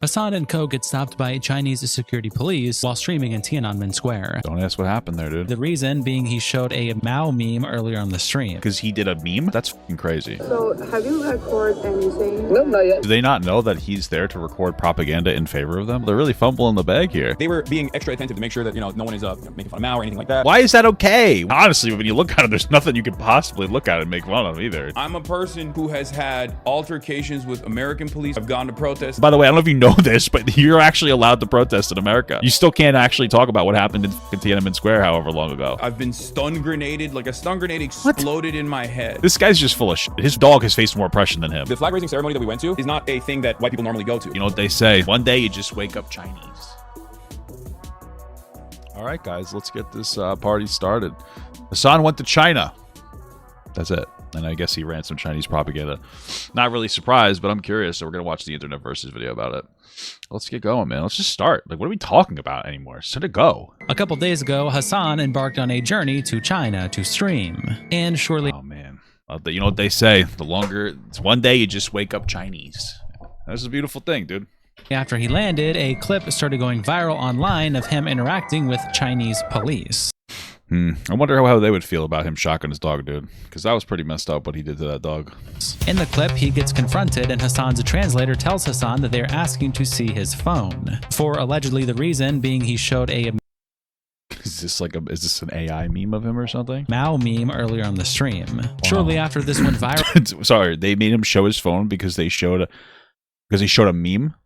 Hasan and co get stopped by Chinese security police while streaming in Tiananmen Square. Don't ask what happened there, dude. The reason being he showed a Mao meme earlier on the stream. Because he did a meme? That's fucking crazy. So, have you recorded anything? No, not yet. Do they not know that he's there to record propaganda in favor of them? They're really fumbling the bag here. They were being extra attentive to make sure that, no one is making fun of Mao or anything like that. Why is that okay? Honestly, when you look at it, there's nothing you could possibly look at and make fun of either. I'm a person who has had altercations with American police. I've gone to protest. By the way, I don't know if you know this, but you're actually allowed to protest in America. You still can't actually talk about what happened in Tiananmen Square however long ago. I've been stun grenaded, like a stun grenade exploded in my head. This guy's just full of shit. His dog has faced more oppression than him. The flag raising ceremony that we went to is not a thing that white people normally go to. You know what they say? One day you just wake up Chinese. All right, guys, let's get this party started. Hasan went to China. That's it. And I guess he ran some Chinese propaganda. Not really surprised, but I'm curious, so we're going to watch the Internet Versus video about it. Let's get going, man. Let's just start. Like, what are we talking about anymore? So to go. A couple days ago, Hasan embarked on a journey to China to stream. And shortly... Oh, man. You know what they say? The longer... It's one day you just wake up Chinese. That's a beautiful thing, dude. After he landed, a clip started going viral online of him interacting with Chinese police. I wonder how they would feel about him shocking his dog, dude. Because that was pretty messed up what he did to that dog. In the clip, he gets confronted and Hasan's translator tells Hasan that they're asking to see his phone. For allegedly the reason being he showed a Is this an AI meme of him or something? Mao meme earlier on the stream. Wow. Shortly after this went viral... Sorry, they made him show his phone because he showed a meme?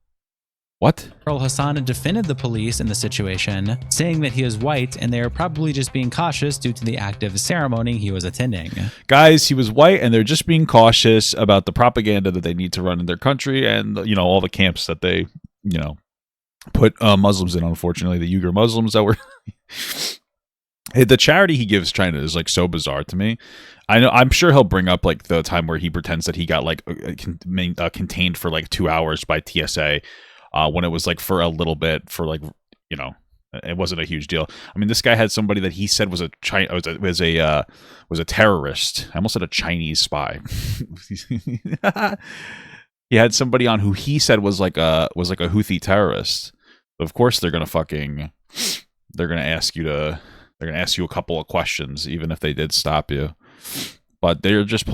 What? Hasan defended the police in the situation, saying that he is white and they are probably just being cautious due to the active ceremony he was attending. Guys, he was white and they're just being cautious about the propaganda that they need to run in their country and, all the camps that they, put Muslims in, unfortunately. The Uyghur Muslims that were... The charity he gives China is, so bizarre to me. I'm sure he'll bring up, the time where he pretends that he got, contained for, 2 hours by TSA. When it was for a little bit for it wasn't a huge deal. I mean, this guy had somebody that he said was a terrorist. I almost said a Chinese spy. He had somebody on who he said was like a Houthi terrorist. Of course, they're gonna ask you a couple of questions, even if they did stop you. But they're just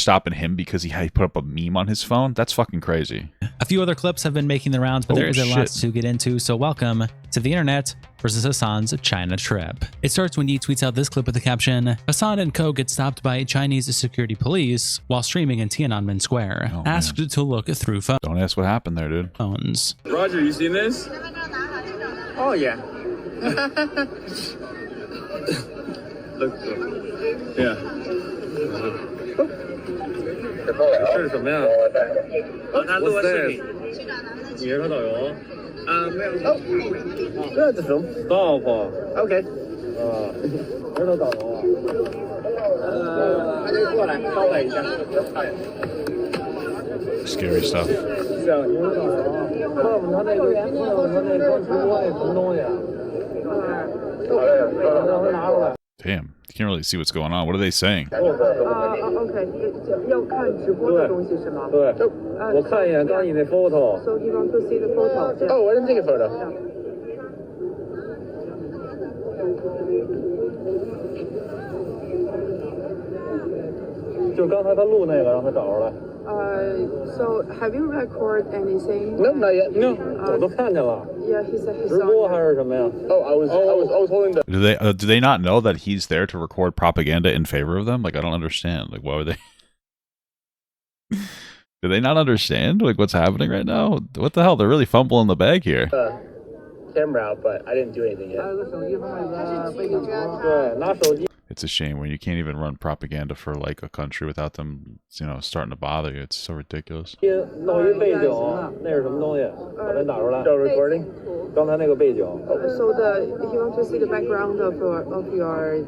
stopping him because he put up a meme on his phone. That's fucking crazy. A few other clips have been making the rounds, but there is a lot to get into. So welcome to the Internet versus Hasan's China trip. It starts when he tweets out this clip with the caption, Hasan and co get stopped by Chinese security police while streaming in Tiananmen Square. Asked to look through phones. Don't ask what happened there, dude. Roger, you seen this? Oh, yeah. Look. Yeah. 这是什么呀？他录个视频。你是他导游？没有。这是什么 Stop。OK。我是他导游啊。他就过来稍等一下。Scary stuff. 是啊，你是导游啊？问问他那个，问问他那刚直播那什么东西啊？让他拿出来。 Damn, you can't really see what's going on. What are they saying? OK，要看直播的东西是吗？对，我看一眼刚你那 photo。 So you want to see the photo? Oh, what is the photo? 就刚才他录那个，让他找出来。So have you recorded anything? No, not yet. No, 我都看见了。Yeah, he said he's 直播还是什么呀？ Oh, I was holding the. Do they not know that he's there to record propaganda in favor of them? I don't understand. Why would they? Do they not understand what's happening right now? What the hell? They're really fumbling the bag here. Camera out, but I didn't do anything yet. 对，拿手机。 It's a shame when you can't even run propaganda for a country without them, starting to bother you. It's so ridiculous. 弄一背景，那是什么东西？把它打出来。Recording. 刚才那个背景。So he wants to see the background of your.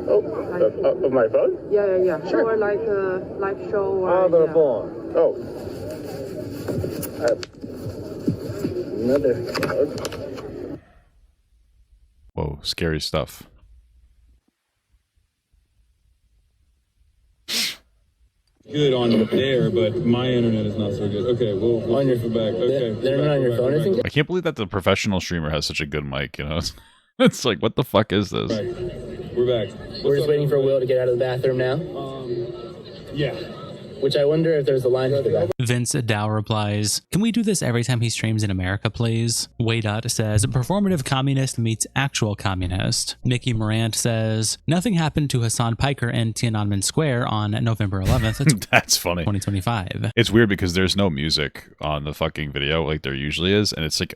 Of my phone? Yeah. Sure. Or like a live show or. Other phone. Oh. Another phone. Whoa, scary stuff. good on there, but my internet is not so good. Okay, we'll on your back. Okay, the internet on your phone isn't good? I can't believe that the professional streamer has such a good mic, you know? It's like, what the fuck is this? We're back. We're just waiting for Will to get out of the bathroom now. Yeah. Which I wonder if there's a line for the bathroom. Vince Dow replies, "Can we do this every time he streams in America, please?" Waydot says, "Performative communist meets actual communist." Mickey Morant says, "Nothing happened to Hasan Piker in Tiananmen Square on November 11th, That's funny. 2025. It's weird because there's no music on the fucking video like there usually is, and it's like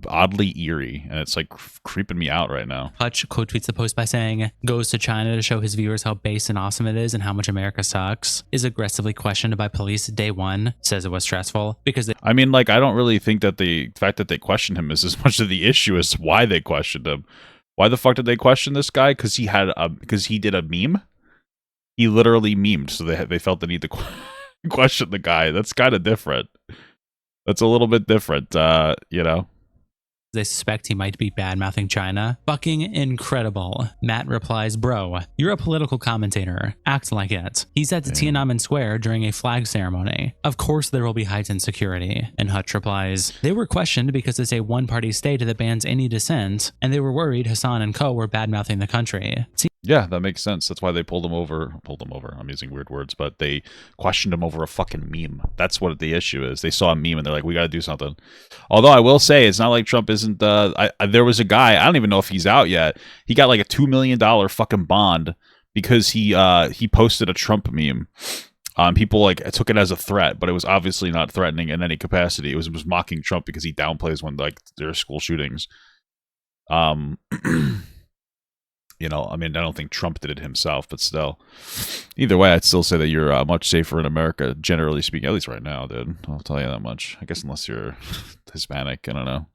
oddly eerie, and it's like creeping me out right now. Hutch quote tweets the post by saying, "Goes to China to show his viewers how base and awesome it is and how much America sucks. Is aggressively questioned by police day one. Says it was stressful because they." I mean, like, I don't really think that the fact that they questioned him is as much of the issue as why they questioned him. Why the fuck did they question this guy? Because he did a meme. He literally memed, so they felt the need to question the guy. That's kind of different. That's a little bit different, you know. They suspect he might be bad-mouthing China. Fucking incredible. Matt replies, "Bro, you're a political commentator. Act like it." He's at the Tiananmen Square during a flag ceremony. Of course there will be heightened security. And Hutch replies, "They were questioned because it's a one-party state that bans any dissent, and they were worried Hasan and co were bad-mouthing the country." Yeah, that makes sense. That's why they pulled him over. I'm using weird words, but they questioned him over a fucking meme. That's what the issue is. They saw a meme and they're like, we got to do something. Although I will say, it's not like Trump isn't. There was a guy, I don't even know if he's out yet. He got like a $2 million fucking bond because he posted a Trump meme. People like took it as a threat, but it was obviously not threatening in any capacity. It was mocking Trump because he downplays when like there are school shootings. You know, I mean, I don't think Trump did it himself, but still. Either way, I'd still say that you're much safer in America, generally speaking, at least right now, dude. I'll tell you that much. I guess unless you're Hispanic, I don't know.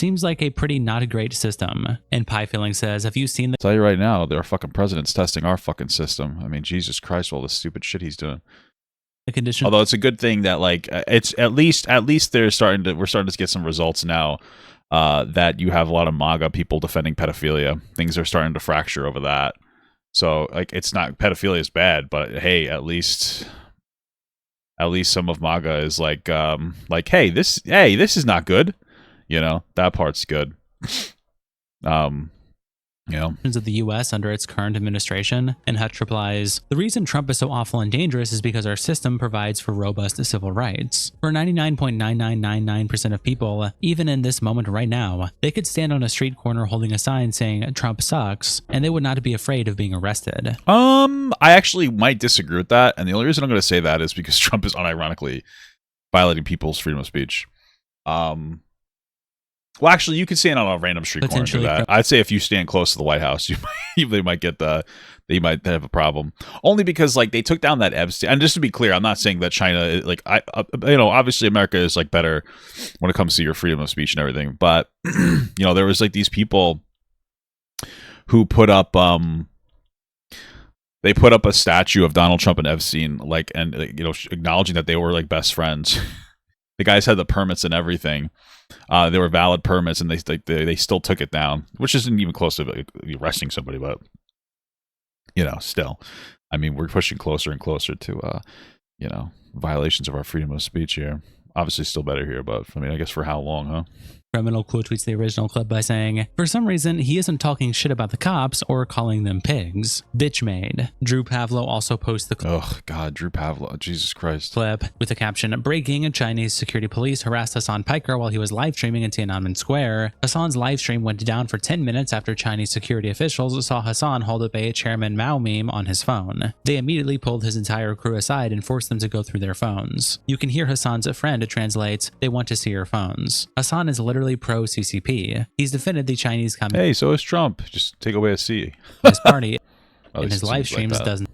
Seems like a pretty not a great system. And Pie Feeling says, "Have you seen the..." I'll tell you right now, there are fucking presidents testing our fucking system. I mean, Jesus Christ, all this stupid shit he's doing. condition? Although it's a good thing that, like, it's at least we're starting to get some results now. That you have a lot of MAGA people defending pedophilia. Things are starting to fracture over that. So, like, it's not, pedophilia is bad, but hey, at least some of MAGA is like, hey, this is not good. You know, that part's good. You know, of the U.S. under its current administration. And Hutch replies, "The reason Trump is so awful and dangerous is because our system provides for robust civil rights. For 99.9999% of people, even in this moment right now, they could stand on a street corner holding a sign saying Trump sucks, and they would not be afraid of being arrested." I actually might disagree with that, and the only reason I'm going to say that is because Trump is unironically violating people's freedom of speech. Well, actually, you could stand on a random street corner and do that. I'd say if you stand close to the White House, they might have a problem. Only because, like, they took down that Epstein. And just to be clear, I'm not saying that China, like, obviously America is like better when it comes to your freedom of speech and everything. But you know, there was like these people who put up, they put up a statue of Donald Trump and Epstein, like, and you know, acknowledging that they were like best friends. The guys had the permits and everything. They were valid permits, and they still took it down, which isn't even close to arresting somebody, but you know, still, I mean, we're pushing closer and closer to you know, violations of our freedom of speech here. Obviously, still better here, but I mean, I guess for how long, huh? Criminal quote tweets the original clip by saying, "For some reason, he isn't talking shit about the cops or calling them pigs. Bitch made." Drew Pavlo also posts the oh god, Drew Pavlo, Jesus Christ, clip with the caption, "Breaking: Chinese security police harassed Hasan Piker while he was live streaming in Tiananmen Square. Hasan's live stream went down for 10 minutes after Chinese security officials saw Hasan hold up a Chairman Mao meme on his phone. They immediately pulled his entire crew aside and forced them to go through their phones. You can hear Hasan's friend translate, 'They want to see your phones.' Hasan is literally pro-CCP. He's defended the Chinese Communist Hey, so is Trump. Just take away a C. Party in his live streams dozens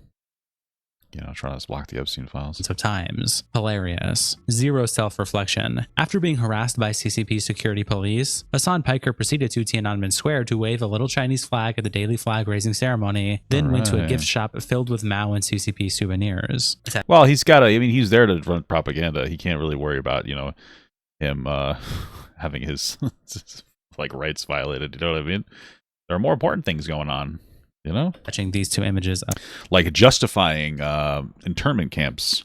you know, trying to block the Epstein files. of times. Hilarious. Zero self-reflection. After being harassed by CCP security police, Hasan Piker proceeded to Tiananmen Square to wave a little Chinese flag at the daily flag-raising ceremony, then went to a gift shop filled with Mao and CCP souvenirs. Well, he's there to run propaganda. He can't really worry about, you know, him having his like rights violated. You know what I mean? There are more important things going on. You know, Watching these two images up. Like justifying internment camps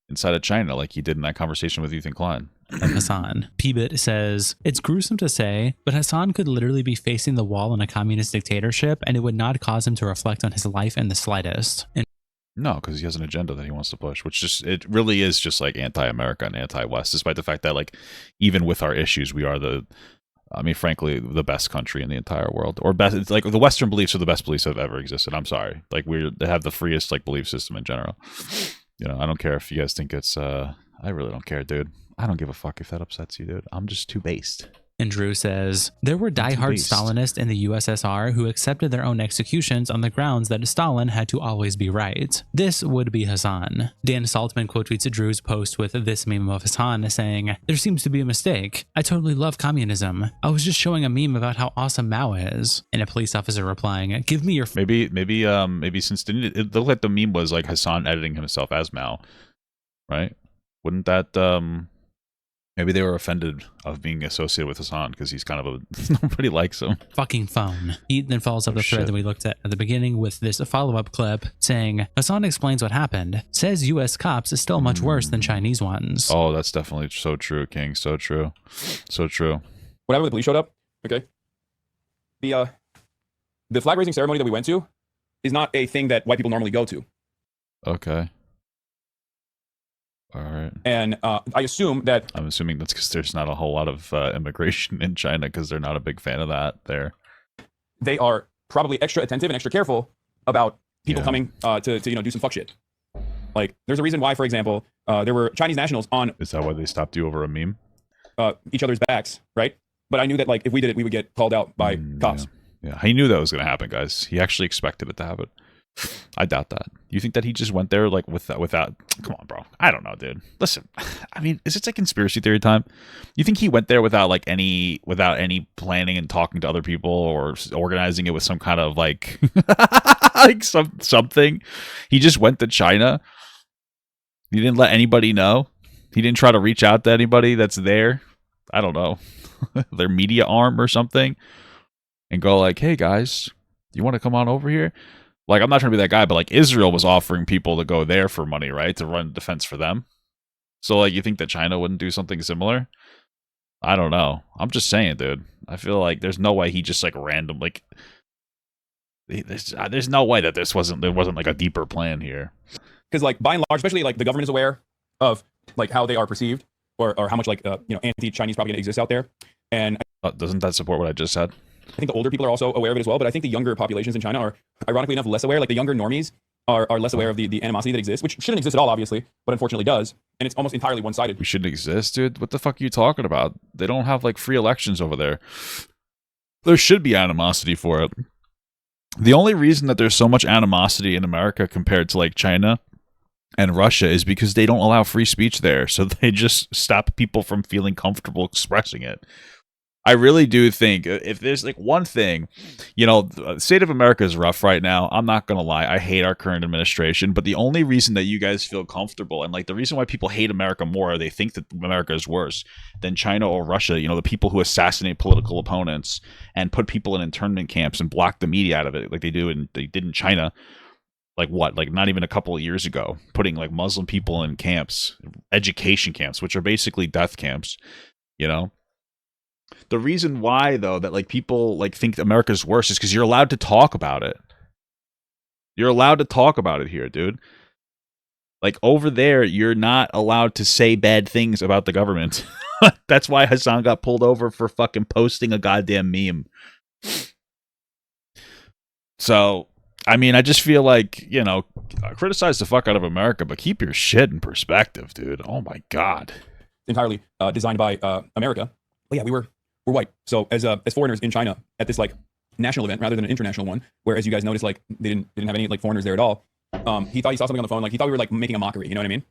inside of China, like he did in that conversation with Ethan Klein. Of Hasan. Peebit says, it's gruesome to say, but Hasan could literally be facing the wall in a communist dictatorship and it would not cause him to reflect on his life in the slightest. And No, because he has an agenda that he wants to push, which just, it really is just like anti-America and anti-West, despite the fact that like even with our issues, we are frankly, the best country in the entire world, or best. It's like the Western beliefs are the best beliefs that have ever existed. I'm sorry. Like they have the freest like belief system in general. You know, I don't care if you guys think it's, I really don't care, dude. I don't give a fuck if that upsets you, dude. I'm just too based. And Drew says, there were diehard Stalinists in the USSR who accepted their own executions on the grounds that Stalin had to always be right. This would be Hasan. Dan Saltman quote tweets Drew's post with this meme of Hasan saying, there seems to be a mistake. I totally love communism. I was just showing a meme about how awesome Mao is. And a police officer replying, give me your... Maybe since it looked like the meme was like Hasan editing himself as Mao, right? Wouldn't that, maybe they were offended of being associated with Hasan because he's kind of nobody likes him. Fucking phone. He then follows up the thread that we looked at the beginning with this follow-up clip saying, Hasan explains what happened, says US cops is still much worse than Chinese ones. Oh, that's definitely so true, King. So true. So true. Whenever the police showed up, okay, the flag raising ceremony that we went to is not a thing that white people normally go to. Okay. All right. And I assume that... I'm assuming that's because there's not a whole lot of immigration in China because they're not a big fan of that there. They are probably extra attentive and extra careful about people coming to do some fuck shit. Like, there's a reason why, for example, there were Chinese nationals on... Is that why they stopped you over a meme? Each other's backs, right? But I knew that, like, if we did it, we would get called out by cops. Yeah, he knew that was going to happen, guys. He actually expected it to happen. I doubt that. You think that he just went there like without come on, bro. I don't know, dude. Listen, I mean, is it like conspiracy theory time? You think he went there without any planning and talking to other people or organizing it with some kind of like like something? He just went to China. He didn't let anybody know. He didn't try to reach out to anybody that's there. I don't know. Their media arm or something, and go like, "Hey guys, you want to come on over here?" Like, I'm not trying to be that guy, but like Israel was offering people to go there for money, right? To run defense for them. So like, you think that China wouldn't do something similar? I don't know. I'm just saying, dude. I feel like there's no way he just like random, like there's no way that there wasn't like a deeper plan here. Because like by and large, especially like the government is aware of like how they are perceived or how much like anti-Chinese propaganda exists out there. And doesn't that support what I just said? I think the older people are also aware of it as well, but I think the younger populations in China are, ironically enough, less aware. Like the younger normies are less aware of the animosity that exists, which shouldn't exist at all, obviously, but unfortunately does. And it's almost entirely one-sided. We shouldn't exist, dude. What the fuck are you talking about? They don't have like free elections over there. There should be animosity for it. The only reason that there's so much animosity in America compared to like China and Russia is because they don't allow free speech there. So they just stop people from feeling comfortable expressing it. I really do think if there's like one thing, the state of America is rough right now. I'm not going to lie. I hate our current administration, but the only reason that you guys feel comfortable and like the reason why people hate America more, they think that America is worse than China or Russia, the people who assassinate political opponents and put people in internment camps and block the media out of it like they did in China. Like what? Like not even a couple of years ago, putting like Muslim people in camps, education camps, which are basically death camps, The reason why, though, that like people like think America's worse is because you're allowed to talk about it. You're allowed to talk about it here, dude. Like over there, you're not allowed to say bad things about the government. That's why Hasan got pulled over for fucking posting a goddamn meme. So, I mean, I just feel like, criticize the fuck out of America, but keep your shit in perspective, dude. Oh my God. Entirely designed by America. But yeah, we're white. So as foreigners in China at this like national event rather than an international one, where as you guys noticed, like they didn't have any like foreigners there at all. He thought he saw something on the phone, like he thought we were like making a mockery. You know what I mean?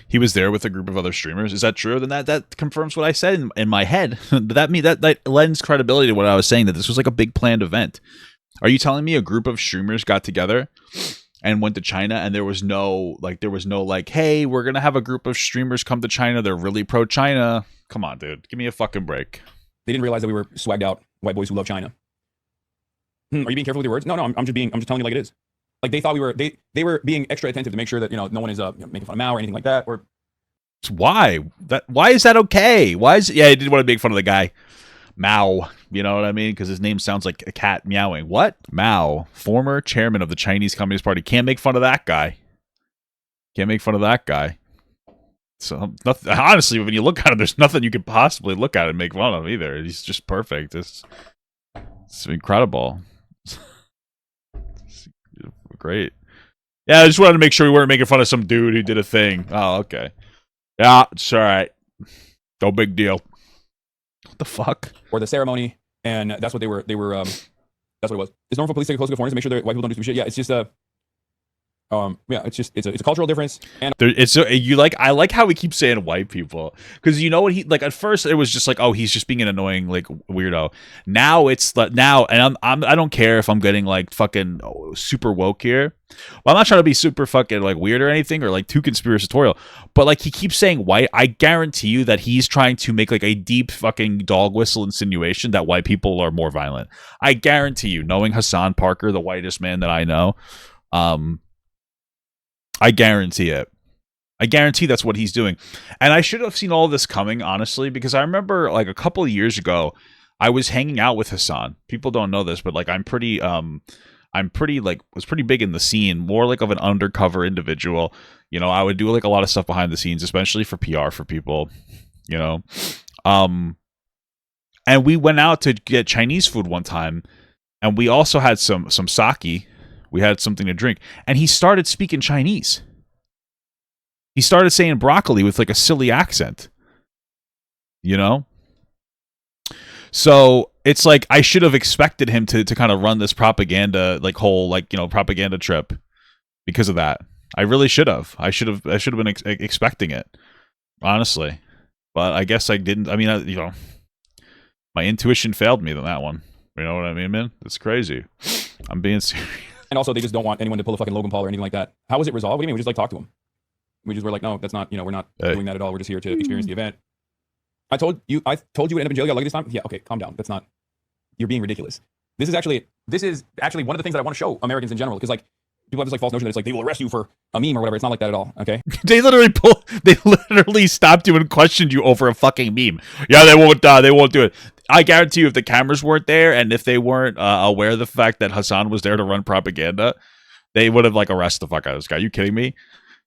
He was there with a group of other streamers. Is that true? Then that confirms what I said in my head. that lends credibility to what I was saying, that this was like a big planned event. Are you telling me a group of streamers got together and went to China and there was no like, hey, we're gonna have a group of streamers come to China, they're really pro-China? Come on, dude. Give me a fucking break. They didn't realize that we were swagged out white boys who love China. Are you being careful with your words? No, I'm just telling you like it is. Like they thought they were being extra attentive to make sure that no one is making fun of Mao or anything like that. Or why is that okay? Why is I didn't want to make fun of the guy Mao. You know what I mean? Because his name sounds like a cat meowing. What? Mao, former chairman of the Chinese Communist Party. Can't make fun of that guy. Can't make fun of that guy. So nothing, honestly, when you look at him, there's nothing you could possibly look at and make fun of either. He's just perfect. It's incredible. It's great. Yeah, I just wanted to make sure we weren't making fun of some dude who did a thing. Oh, okay. Yeah, it's all right. No big deal. What the fuck? Or the ceremony, and that's what they were. That's what it was. It's normal for police to take close to foreigners to make sure that white people don't do some shit. Yeah, it's just it's a cultural difference, and I like how we keep saying white people, because you know what, he like at first it was just like, oh, he's just being an annoying like weirdo. Now it's and I don't care if I'm getting like fucking super woke here. Well, I'm not trying to be super fucking like weird or anything or like too conspiratorial, but like he keeps saying white. I guarantee you that he's trying to make like a deep fucking dog whistle insinuation that white people are more violent. I guarantee you, knowing Hasan Parker, the whitest man that I know, I guarantee it. I guarantee that's what he's doing. And I should have seen all this coming, honestly, because I remember like a couple of years ago, I was hanging out with Hasan. People don't know this, but like was pretty big in the scene, more like of an undercover individual. You know, I would do like a lot of stuff behind the scenes, especially for PR for people, you know. And we went out to get Chinese food one time, and we also had some sake. We had something to drink, and he started speaking Chinese. He started saying broccoli with like a silly accent, you know? So it's like I should have expected him to kind of run this propaganda, like whole, like, you know, propaganda trip because of that. I really should have. I should have been expecting it, honestly. But I guess I didn't. I mean, you know, my intuition failed me on that one. You know what I mean, man? It's crazy. I'm being serious. And also, they just don't want anyone to pull a fucking Logan Paul or anything like that. How was it resolved? What do you mean? We just like talk to him. We just were like, no, that's not. You know, we're not doing that at all. We're just here to experience the event. I told you would end up in jail. You got lucky this time. Yeah, okay, calm down. That's not. You're being ridiculous. This is actually one of the things that I want to show Americans in general, because like people have this like false notion that it's like they will arrest you for a meme or whatever. It's not like that at all. Okay. They literally stopped you and questioned you over a fucking meme. Yeah, they won't do it. I guarantee you, if the cameras weren't there and if they weren't aware of the fact that Hasan was there to run propaganda, they would have like arrested the fuck out of this guy. Are you kidding me?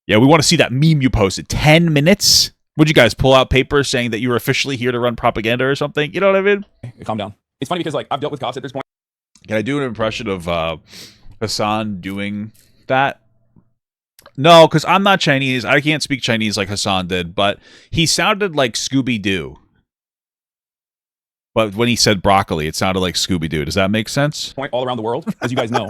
Yeah, we want to see that meme you posted. 10 minutes? Would you guys pull out papers saying that you were officially here to run propaganda or something? You know what I mean? Calm down. It's funny because like I've dealt with cops at this point. Can I do an impression of Hasan doing that? No, because I'm not Chinese. I can't speak Chinese like Hasan did, but he sounded like Scooby-Doo. But when he said broccoli, it sounded like Scooby-Doo. Does that make sense? Point all around the world, as you guys know.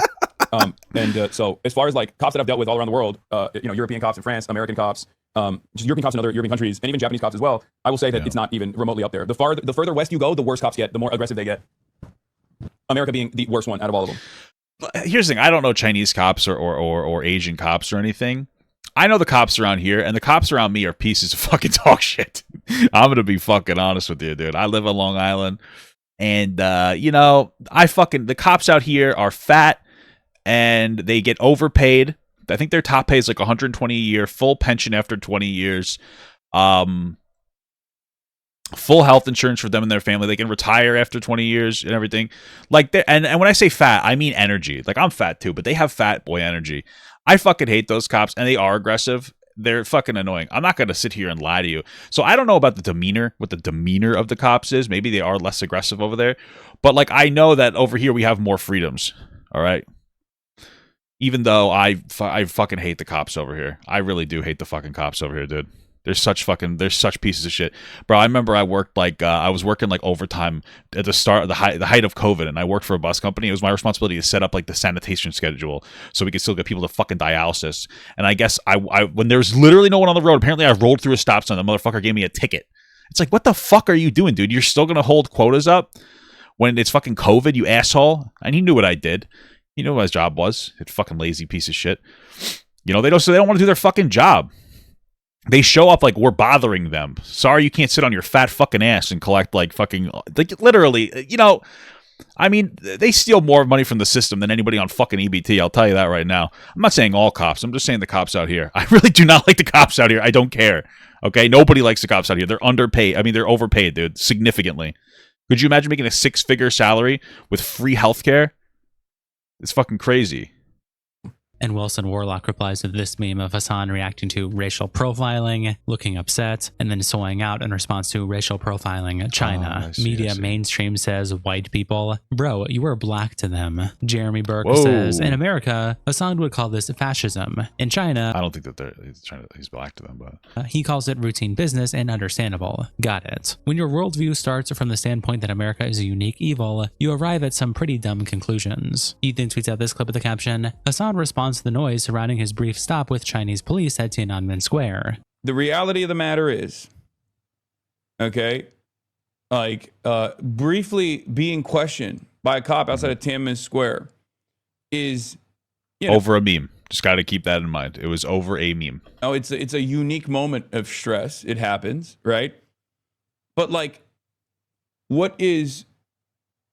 So as far as like cops that I've dealt with all around the world, you know, European cops in France, American cops, just European cops in other European countries, and even Japanese cops as well, I will say that it's not even remotely up there. The further west you go, the worse cops get, the more aggressive they get. America being the worst one out of all of them. Here's the thing. I don't know Chinese cops or Asian cops or anything. I know the cops around here, and the cops around me are pieces of fucking dog shit. I'm gonna be fucking honest with you, dude. I live on Long Island, and you know, the cops out here are fat, and they get overpaid. I think their top pay is like $120 a year, full pension after 20 years, full health insurance for them and their family. They can retire after 20 years and everything. Like, and when I say fat, I mean energy. Like, I'm fat too, but they have fat boy energy. I fucking hate those cops, and they are aggressive. They're fucking annoying. I'm not going to sit here and lie to you. So I don't know about what the demeanor of the cops is. Maybe they are less aggressive over there. But, like, I know that over here we have more freedoms. All right? Even though I fucking hate the cops over here. I really do hate the fucking cops over here, dude. They're such pieces of shit, bro. I remember I worked I was working like overtime at the start of the height of COVID, and I worked for a bus company. It was my responsibility to set up like the sanitation schedule so we could still get people to fucking dialysis. And I guess I when there was literally no one on the road, apparently I rolled through a stop sign. The motherfucker gave me a ticket. It's like, what the fuck are you doing, dude? You're still gonna hold quotas up when it's fucking COVID, you asshole? And he knew what I did. He knew what his job was. It's fucking lazy piece of shit. You know, they don't want to do their fucking job. They show up like we're bothering them. Sorry, you can't sit on your fat fucking ass and collect like fucking, like, literally, you know, I mean, they steal more money from the system than anybody on fucking EBT. I'll tell you that right now. I'm not saying all cops. I'm just saying the cops out here. I really do not like the cops out here. I don't care. Okay? Nobody likes the cops out here. They're underpaid. I mean, they're overpaid, dude. Significantly. Could you imagine making a 6-figure salary with free healthcare? It's fucking crazy. And Wilson Warlock replies with this meme of Hasan reacting to racial profiling, looking upset, and then soying out in response to racial profiling China. I see, Media I see. mainstream says white people. Bro, you are black to them. Jeremy Burke Whoa. says, in America, Hasan would call this fascism. In China, I don't think that he's black to them, but he calls it routine business and understandable. Got it. When your worldview starts from the standpoint that America is a unique evil, you arrive at some pretty dumb conclusions. Ethan tweets out this clip with the caption, Hasan responds to the noise surrounding his brief stop with Chinese police at Tiananmen Square. The reality of the matter is, okay, like briefly being questioned by a cop outside of Tiananmen Square is, you know, over a meme. Just got to keep that in mind. It was over a meme. oh, it's a unique moment of stress. It happens, right? But like, what is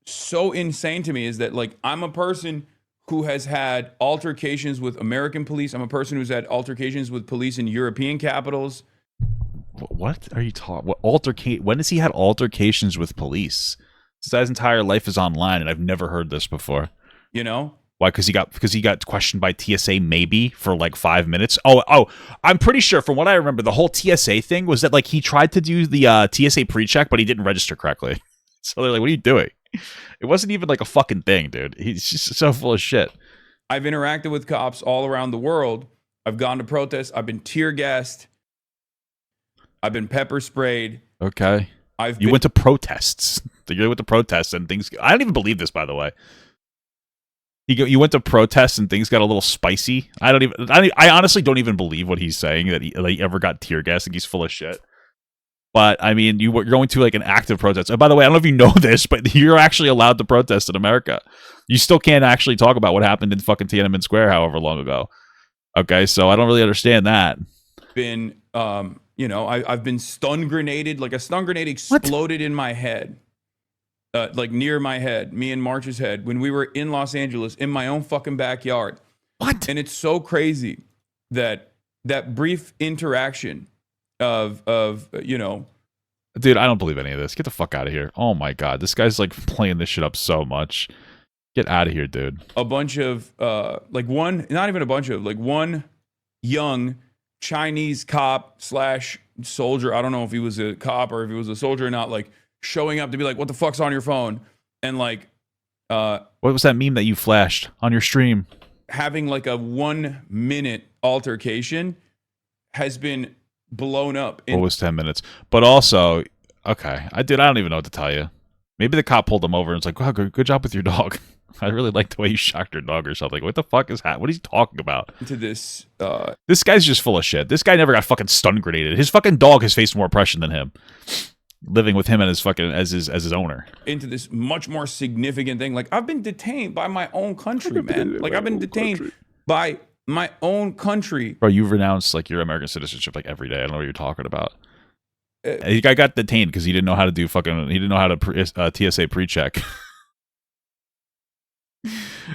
so insane to me is that like I'm a person who has had altercations with American police. I'm a person who's had altercations with police in European capitals. What are you talking? When has he had altercations with police? This guy's entire life is online, and I've never heard this before. You know why? Because he got questioned by TSA maybe for like 5 minutes. Oh, I'm pretty sure from what I remember, the whole TSA thing was that like he tried to do the TSA pre-check, but he didn't register correctly. So they're like, "What are you doing?" It wasn't even like a fucking thing, dude. He's just so full of shit. I've interacted with cops all around the world. I've gone to protests. I've been tear gassed. I've been pepper sprayed. Okay. You went to protests. You went to protests and things. I don't even believe this, by the way. You went to protests and things got a little spicy. I honestly don't even believe what he's saying that he ever got tear gassed. I think he's full of shit. But, I mean, you're going to, like, an active protest. And by the way, I don't know if you know this, but you're actually allowed to protest in America. You still can't actually talk about what happened in fucking Tiananmen Square however long ago. Okay, so I don't really understand that. I've been stun grenaded. Like, a stun grenade exploded in my head. Like, near my head. Me and March's head. When we were in Los Angeles, in my own fucking backyard. What? And it's so crazy that brief interaction of dude, I don't believe any of this. Get the fuck out of here. Oh my god, this guy's like playing this shit up so much. Get out of here, dude. A bunch of one young Chinese cop / soldier, I don't know if he was a cop or if he was a soldier or not, like showing up to be like, what the fuck's on your phone? And like what was that meme that you flashed on your stream? Having like a 1 minute altercation has been blown up. What was 10 minutes? But also, okay, I don't even know what to tell you. Maybe the cop pulled him over and was like, wow, good job with your dog. I really like the way you shocked your dog or something. What the fuck is that? What is he talking about? This guy's just full of shit. This guy never got fucking stun grenaded. His fucking dog has faced more oppression than him. Living with him and his fucking as his owner. Into this much more significant thing. Like, I've been detained by my own country, man. Like, I've been detained by my own country. Bro, you've renounced like your American citizenship like every day. I don't know what you're talking about. The guy got detained because he didn't know how to do TSA pre-check.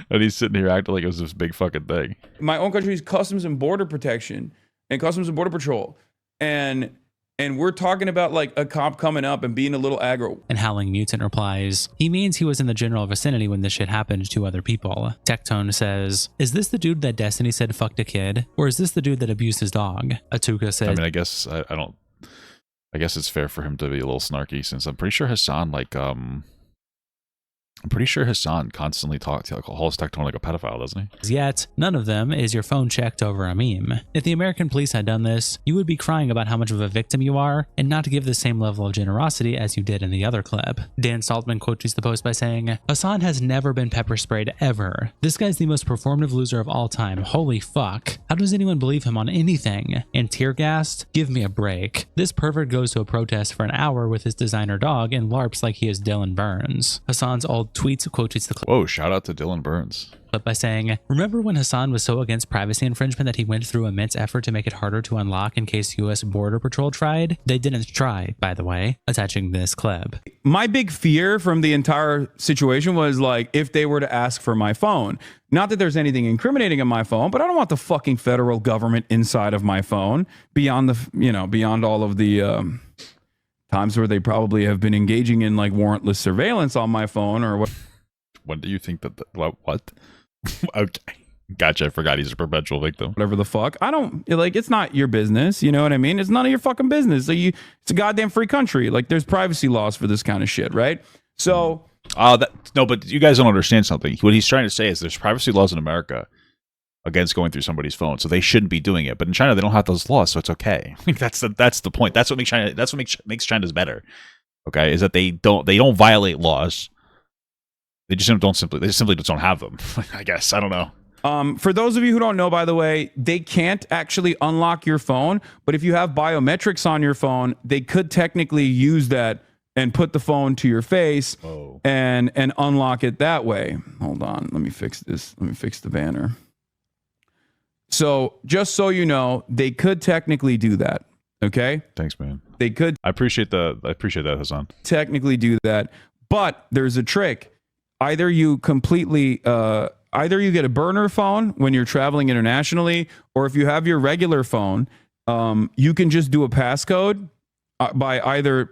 And he's sitting here acting like it was this big fucking thing. My own country's Customs and Border Protection and Customs and Border Patrol. And we're talking about like a cop coming up and being a little aggro. And Howling Mutant replies, he means he was in the general vicinity when this shit happened to other people. Tectone says, is this the dude that Destiny said fucked a kid? Or is this the dude that abused his dog? Atuka said, I mean, I guess I guess it's fair for him to be a little snarky since I'm pretty sure Hasan constantly calls Tectone like a pedophile, doesn't he? Yet, none of them is your phone checked over a meme. If the American police had done this, you would be crying about how much of a victim you are and not give the same level of generosity as you did in the other clip. Dan Saltman quote tweets the post by saying, Hasan has never been pepper sprayed ever. This guy's the most performative loser of all time. Holy fuck. How does anyone believe him on anything? And tear gassed? Give me a break. This pervert goes to a protest for an hour with his designer dog and LARPs like he is Dylan Burns. Hasan's old quote tweets the clip. Whoa, shout out to Dylan Burns. By saying, remember when Hasan was so against privacy infringement that he went through immense effort to make it harder to unlock in case US Border Patrol tried? They didn't try, by the way, attaching this clip. My big fear from the entire situation was like, if they were to ask for my phone, not that there's anything incriminating in my phone, but I don't want the fucking federal government inside of my phone beyond beyond all of the times where they probably have been engaging in like warrantless surveillance on my phone or what. When do you think that what? Okay, gotcha. I forgot he's a perpetual victim. Whatever the fuck. I don't like. It's not your business. You know what I mean? It's none of your fucking business. It's a goddamn free country. Like there's privacy laws for this kind of shit, right? So. No, but you guys don't understand something. What he's trying to say is there's privacy laws in America against going through somebody's phone, so they shouldn't be doing it. But in China, they don't have those laws, so it's okay. That's the point. That's what makes China. That's what makes China's better. Okay, is that they don't violate laws. They just simply just don't have them. I guess. I don't know. For those of you who don't know, by the way, they can't actually unlock your phone. But if you have biometrics on your phone, they could technically use that and put the phone to your face and unlock it that way. Hold on. Let me fix this. Let me fix the banner. So just so you know, they could technically do that. Okay? Thanks, man. They could. I appreciate that, Hasan. Technically do that. But there's a trick. Either you get a burner phone when you're traveling internationally, or if you have your regular phone, you can just do a passcode by either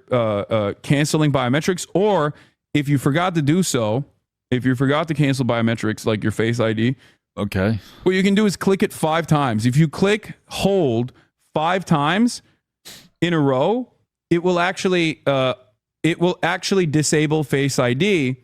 canceling biometrics, or if you forgot to do so, if you forgot to cancel biometrics like your Face ID, okay, what you can do is click it 5 times. If you hold 5 times in a row, it will actually disable Face ID.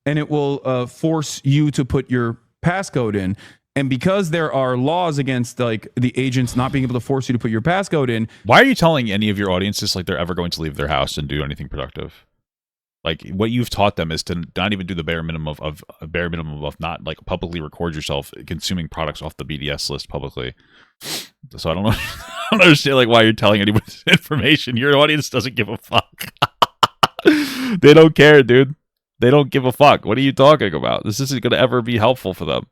And it will force you to put your passcode in. And because there are laws against like the agents not being able to force you to put your passcode in. Why are you telling any of your audiences like they're ever going to leave their house and do anything productive? Like what you've taught them is to not even do the bare minimum of not like publicly record yourself consuming products off the BDS list publicly. So I don't know. I don't understand like why you're telling anyone this information. Your audience doesn't give a fuck. They don't care, dude. They don't give a fuck. What are you talking about? This isn't going to ever be helpful for them.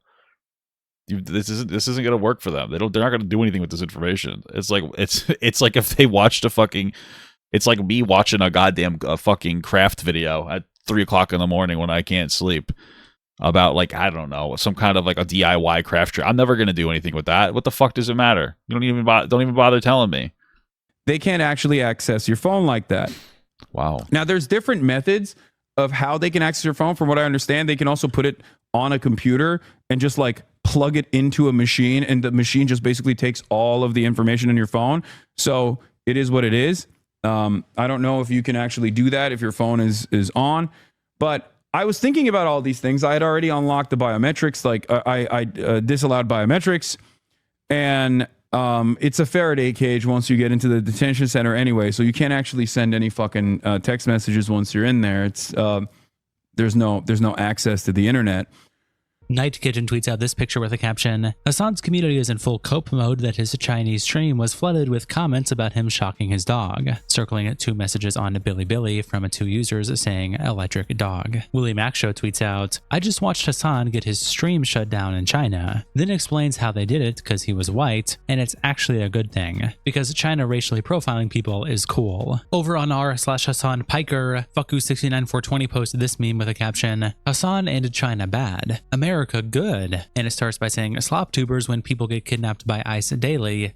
This isn't going to work for them. They're not going to do anything with this information. It's like if they watched it's like me watching a goddamn fucking craft video at 3:00 in the morning when I can't sleep about like, I don't know, some kind of like a DIY craft trip. I'm never going to do anything with that. What the fuck does it matter? You don't even bother telling me. They can't actually access your phone like that. Wow. Now there's different methods of how they can access your phone. From what I understand, they can also put it on a computer and just like plug it into a machine, and the machine just basically takes all of the information in your phone. So it is what it is. I don't know if you can actually do that if your phone is on, but I was thinking about all these things. I had already unlocked the biometrics, like I disallowed biometrics, and it's a Faraday cage once you get into the detention center anyway, so you can't actually send any fucking text messages once you're in there. It's there's no access to the internet. Night Kitchen tweets out this picture with a caption, Hasan's community is in full cope mode that his Chinese stream was flooded with comments about him shocking his dog, circling 2 messages on Bilibili from 2 users saying electric dog. Willie Mac Show tweets out, I just watched Hasan get his stream shut down in China, then explains how they did it because he was white, and it's actually a good thing, because China racially profiling people is cool. Over on r/Hasan Piker, Fucku69420 posted this meme with a caption, Hasan and China bad, America good, and it starts by saying slop tubers when people get kidnapped by ICE daily.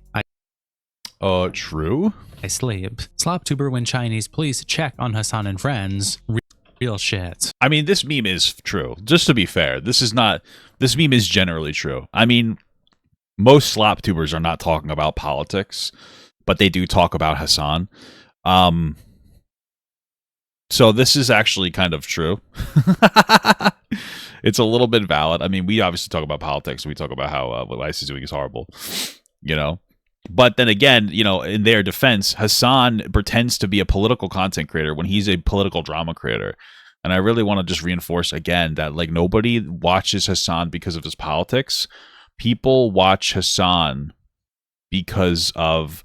True. I sleep. Slop tuber when Chinese police check on Hasan and friends. Real shit. I mean, this meme is true. Just to be fair, this meme is generally true. I mean, most slop tubers are not talking about politics, but they do talk about Hasan. So this is actually kind of true. It's a little bit valid. I mean, we obviously talk about politics. We talk about how what ICE is doing is horrible, you know. But then again, you know, in their defense, Hasan pretends to be a political content creator when he's a political drama creator. And I really want to just reinforce again that like nobody watches Hasan because of his politics. People watch Hasan because of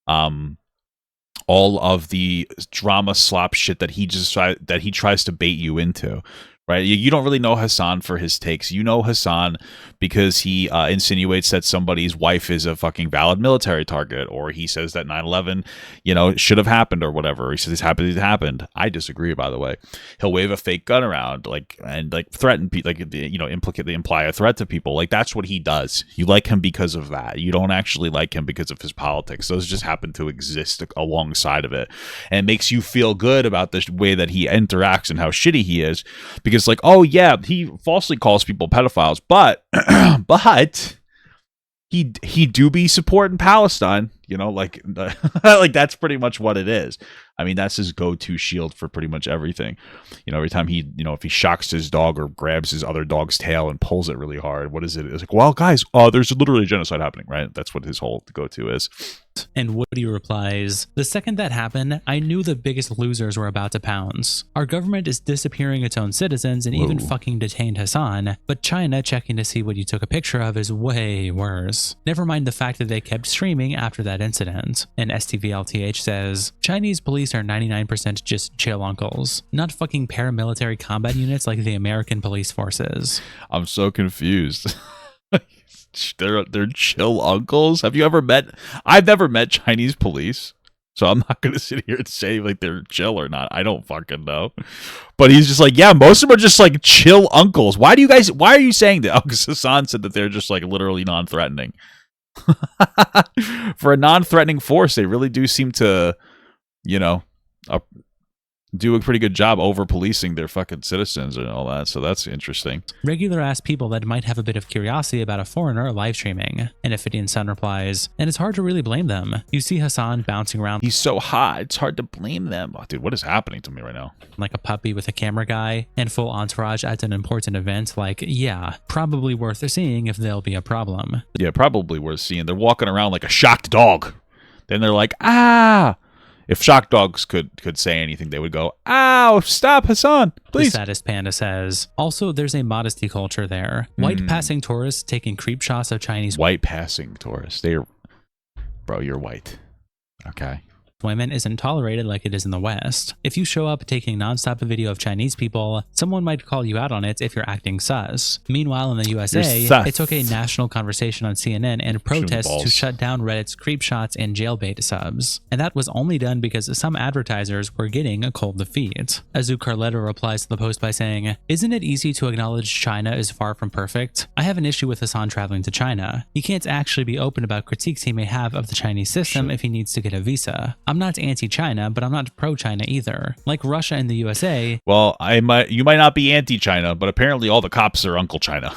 all of the drama slop shit that he tries to bait you into. right? You don't really know Hasan for his takes. You know Hasan because he insinuates that somebody's wife is a fucking valid military target, or he says that 9/11, should have happened or whatever. He says it happened. I disagree, by the way. He'll wave a fake gun around, and threaten people, imply a threat to people. Like, that's what he does. You like him because of that. You don't actually like him because of his politics. Those just happen to exist alongside of it, and it makes you feel good about the way that he interacts and how shitty he is, because like, oh yeah, he falsely calls people pedophiles, but he do be supporting Palestine, like that's pretty much what it is. I mean, that's his go-to shield for pretty much everything. Every time he, if he shocks his dog or grabs his other dog's tail and pulls it really hard, what is it? It's like, well, guys, there's literally a genocide happening, right? That's what his whole go-to is. And Woody replies, "The second that happened, I knew the biggest losers were about to pounce. Our government is disappearing its own citizens and even fucking detained Hasan, but China checking to see what you took a picture of is way worse. Never mind the fact that they kept streaming after that incident." And STVLTH says, "Chinese police are 99% just chill uncles, not fucking paramilitary combat units like the American police forces." I'm so confused. They're chill uncles. Have you ever met? I've never met Chinese police, so I'm not gonna sit here and say like they're chill or not. I don't fucking know. But he's just like, yeah, most of them are just like chill uncles. Why are you saying that? Oh, because Hasan said that they're just like literally non-threatening. For a non-threatening force, they really do seem to, do a pretty good job over policing their fucking citizens and all that. So that's interesting. Regular ass people that might have a bit of curiosity about a foreigner live streaming. And Ophidian Sun replies, "And it's hard to really blame them. You see Hasan bouncing around. He's so hot, it's hard to blame them." Oh, dude, what is happening to me right now? Like a puppy with a camera guy and full entourage at an important event. Like, yeah, probably worth seeing if there'll be a problem. Yeah, probably worth seeing. They're walking around like a shocked dog. Then they're like, ah. If shock dogs could say anything, they would go, "Ow, stop, Hasan, please." The saddest panda says, "Also, there's a modesty culture there. White passing tourists taking creep shots of Chinese white passing tourists. Bro, you're white. Okay. women isn't tolerated like it is in the West. If you show up taking nonstop a video of Chinese people, someone might call you out on it if you're acting sus. Meanwhile, in the USA, it took a national conversation on CNN and protests to shut down Reddit's creep shots and jailbait subs. And that was only done because some advertisers were getting a cold defeat. Azu Carletta replies to the post by saying, "Isn't it easy to acknowledge China is far from perfect? I have an issue with Hasan traveling to China. He can't actually be open about critiques he may have of the Chinese system if he needs to get a visa. I'm not anti-China, but I'm not pro-China either. Like Russia and the USA." Well, you might not be anti-China, but apparently all the cops are Uncle China.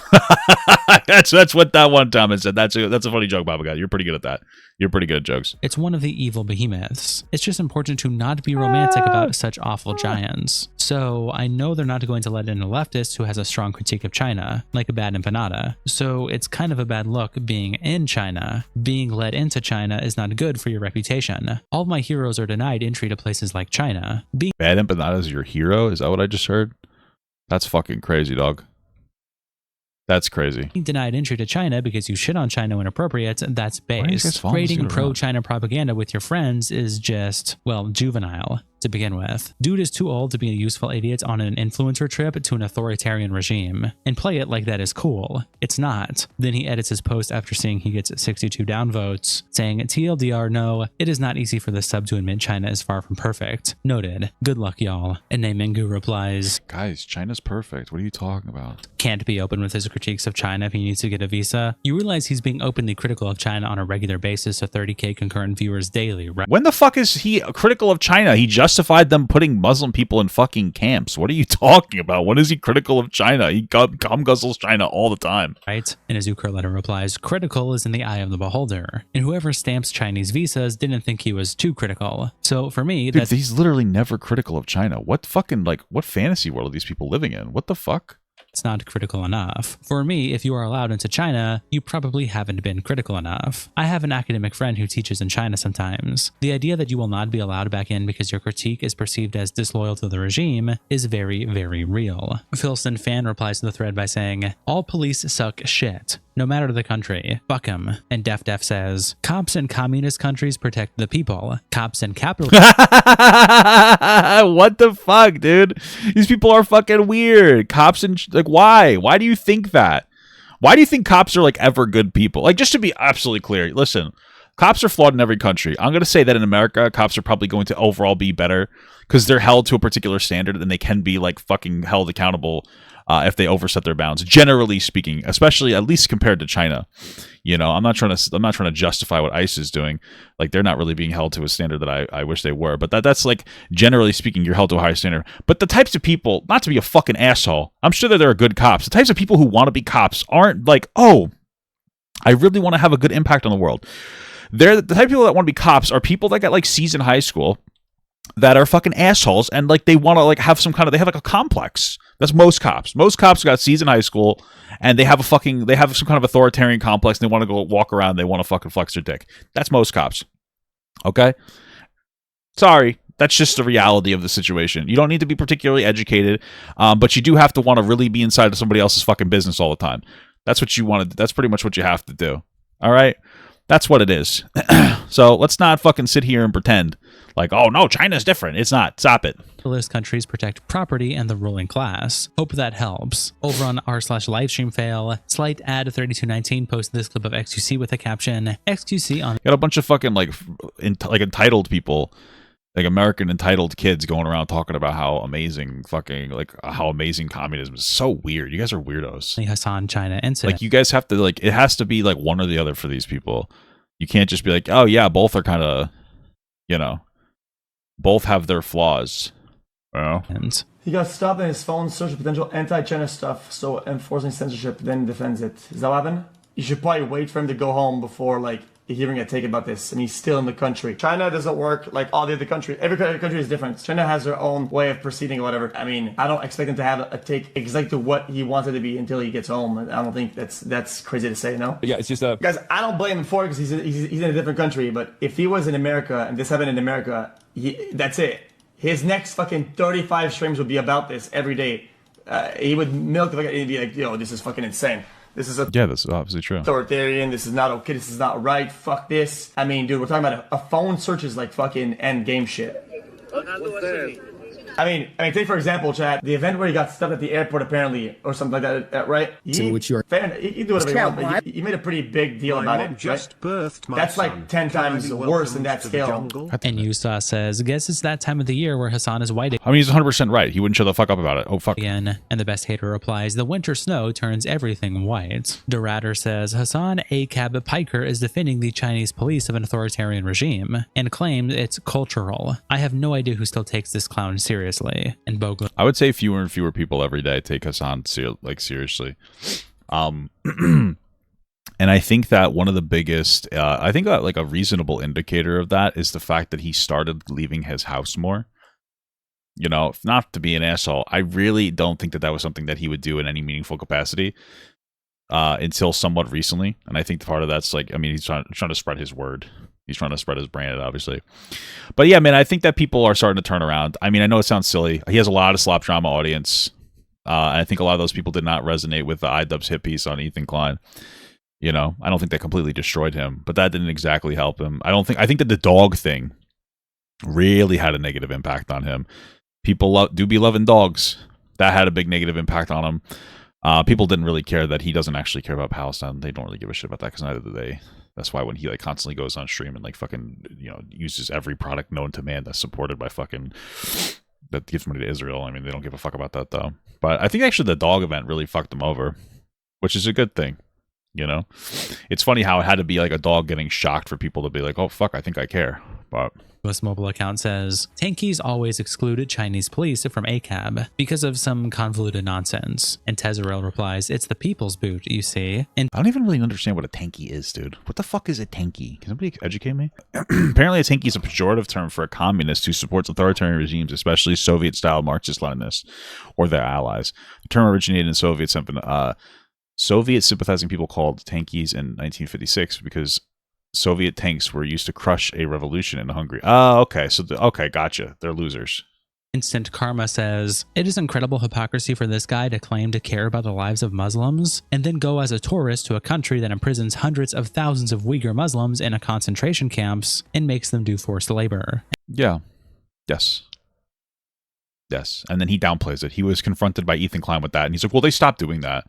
that's what that one time said. That's a funny joke, Baba Guy. You're pretty good at that. You're pretty good at jokes. It's one of the evil behemoths. It's just important to not be romantic about such awful giants. So I know they're not going to let in a leftist who has a strong critique of China, like a bad empanada. So it's kind of a bad look being in China. Being led into China is not good for your reputation. All my heroes are denied entry to places like China. Bad empanada is your hero? Is that what I just heard? That's fucking crazy, dog. That's crazy. Being denied entry to China because you shit on China when appropriate, that's base. Creating pro-China propaganda with your friends is just, well, juvenile to begin with. Dude is too old to be a useful idiot on an influencer trip to an authoritarian regime. And play it like that is cool. It's not. Then he edits his post after seeing he gets 62 downvotes, saying, "TLDR, no, it is not easy for the sub to admit China is far from perfect. Noted. Good luck, y'all." And Naimingu replies, "Guys, China's perfect. What are you talking about? Can't be open with his critiques of China if he needs to get a visa." You realize he's being openly critical of China on a regular basis to 30k concurrent viewers daily, right? When the fuck is he critical of China? He justified them putting Muslim people in fucking camps. What are you talking about? When is he critical of China? He cum guzzles China all the time. Right? And Azu Carletta replies, "Critical is in the eye of the beholder. And whoever stamps Chinese visas didn't think he was too critical. So for me, dude, he's literally never critical of China. What fucking, what fantasy world are these people living in? What the fuck? It's not critical enough. For me, if you are allowed into China, you probably haven't been critical enough. I have an academic friend who teaches in China sometimes. The idea that you will not be allowed back in because your critique is perceived as disloyal to the regime is very, very real." Philston Fan replies to the thread by saying, "All police suck shit. no matter the country. Fuck 'em. And Def says, cops in communist countries protect the people. Cops in capitalist What the fuck, dude? These people are fucking weird. Cops and like, why? Why do you think that? Why do you think cops are like ever good people? Like, just to be absolutely clear, listen, cops are flawed in every country. I'm going to say that in America, cops are probably going to overall be better because they're held to a particular standard and they can be like fucking held accountable if they overstep their bounds, generally speaking, especially at least compared to China. You know, I'm not trying to justify what ICE is doing. Like, they're not really being held to a standard that I wish they were. But that's like, generally speaking, you're held to a higher standard. But the types of people, not to be a fucking asshole, I'm sure that there are good cops. The types of people who want to be cops aren't like, oh, I really want to have a good impact on the world. They're the type of people that want to be cops are people that got like C's in high school that are fucking assholes and like they want to like have some kind of, they have like a complex. That's most cops. Most cops got C's in high school and they have some kind of authoritarian complex and they want to go walk around, they want to fucking flex their dick. That's most cops. Okay? Sorry. That's just the reality of the situation. You don't need to be particularly educated, but you do have to want to really be inside of somebody else's fucking business all the time. That's what you want to, that's pretty much what you have to do. All right? That's what it is. So let's not fucking sit here and pretend like, oh no, China's different. It's not. Stop it. countries protect property and the ruling class. Hope that helps. Over on r/livestream fail, slight ad 3219 posted this clip of XQC with a caption, XQC on. Got a bunch of fucking like entitled people, like American entitled kids going around talking about how amazing communism is. So weird. You guys are weirdos. The Hasan China incident. Like, you guys have to like, it has to be like one or the other for these people. You can't just be like, oh yeah, both are kind of, you know, both have their flaws. You know? He got stopped on his phone, search potential anti-China stuff, so enforcing censorship, then defends it. Is that what happened? You should probably wait for him to go home before like hearing a take about this, and he's still in the country. China doesn't work like all the other countries. Every country is different. China has their own way of proceeding or whatever. I mean, I don't expect him to have a take exactly what he wants it to be until he gets home. I don't think that's crazy to say, no? But yeah, it's just guys, I don't blame him for it because he's in a different country, but if he was in America and this happened in America, that's it. His next fucking 35 streams would be about this every day. He would milk the fucking, he'd be like, yo, this is fucking insane. This is this is obviously true. Authoritarian. This is not okay. This is not right. Fuck this. I mean, dude, we're talking about a phone search is like fucking end game shit. I mean, take for example, Chad, the event where he got stuck at the airport apparently, or something like that, right? which you are fair. You do whatever you want, but you made a pretty big deal about it, just birthed my That's like 10 times worse than that scale. And Yusa says, guess it's that time of the year where Hasan is white. I mean, he's 100% right. He wouldn't shut the fuck up about it. Oh, fuck. Again. And the best hater replies, the winter snow turns everything white. Derader says, Hasan ACAB Piker is defending the Chinese police of an authoritarian regime and claims it's cultural. I have no idea who still takes this clown seriously. And Bogle. I would say fewer and fewer people every day take Hasan seriously. And I think that one of the biggest, I think that like a reasonable indicator of that is the fact that he started leaving his house more. You know, not to be an asshole, I really don't think that was something that he would do in any meaningful capacity until somewhat recently. And I think part of that's like, I mean, he's trying to spread his word. He's trying to spread his brand, obviously. But yeah, man, I think that people are starting to turn around. I mean, I know it sounds silly. He has a lot of slop drama audience. I think a lot of those people did not resonate with the iDubbbz hit piece on Ethan Klein. You know, I don't think that completely destroyed him, but that didn't exactly help him. I think that the dog thing really had a negative impact on him. People do be loving dogs. That had a big negative impact on him. People didn't really care that he doesn't actually care about Palestine. They don't really give a shit about that because neither do they. That's why when he like constantly goes on stream and like fucking, you know, uses every product known to man that's supported by fucking, that gives money to Israel. I mean, they don't give a fuck about that though. But I think actually the dog event really fucked him over, which is a good thing. You know, it's funny how it had to be like a dog getting shocked for people to be like, oh fuck, I think I care. But US mobile account says, Tankies always excluded Chinese police from ACAB because of some convoluted nonsense. And Tezerel replies, it's the people's boot, you see. And I don't even really understand what a tanky is, dude. What the fuck is a tanky? Can somebody educate me? Apparently a tanky is a pejorative term for a communist who supports authoritarian regimes, especially Soviet-style Marxist-Leninists or their allies. The term originated in Soviet sympathizing people called tankies in 1956 because Soviet tanks were used to crush a revolution in Hungary. Oh, okay. So, okay, gotcha. They're losers. Instant Karma says, it is incredible hypocrisy for this guy to claim to care about the lives of Muslims and then go as a tourist to a country that imprisons hundreds of thousands of Uyghur Muslims in a concentration camps and makes them do forced labor. Yeah. Yes. Yes. And then he downplays it. He was confronted by Ethan Klein with that, and he's like, well, they stopped doing that.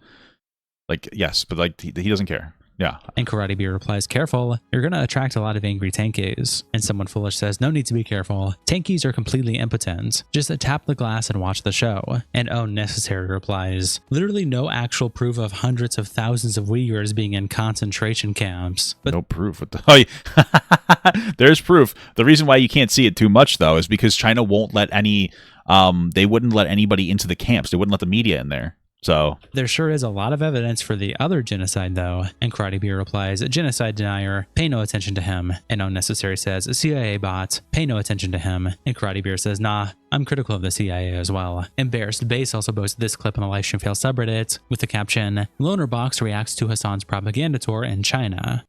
Like, yes, but like he doesn't care. Yeah. And Karate Beer replies, careful, you're going to attract a lot of angry tankies. And someone foolish says, no need to be careful. Tankies are completely impotent. Just tap the glass and watch the show. And Oh Necessary replies, literally no actual proof of hundreds of thousands of Uyghurs being in concentration camps. But no proof. What the, oh, there's proof. The reason why you can't see it too much, though, is because China won't let any, they wouldn't let anybody into the camps. They wouldn't let the media in there. So there sure is a lot of evidence for the other genocide, though. And Karate Beer replies, genocide denier, pay no attention to him. And Unnecessary says, CIA bot, pay no attention to him. And Karate Beer says, nah, I'm critical of the CIA as well. Embarrassed Base also posted this clip on the Livestream Fail subreddit with the caption, Loner Box reacts to Hasan's propaganda tour in China.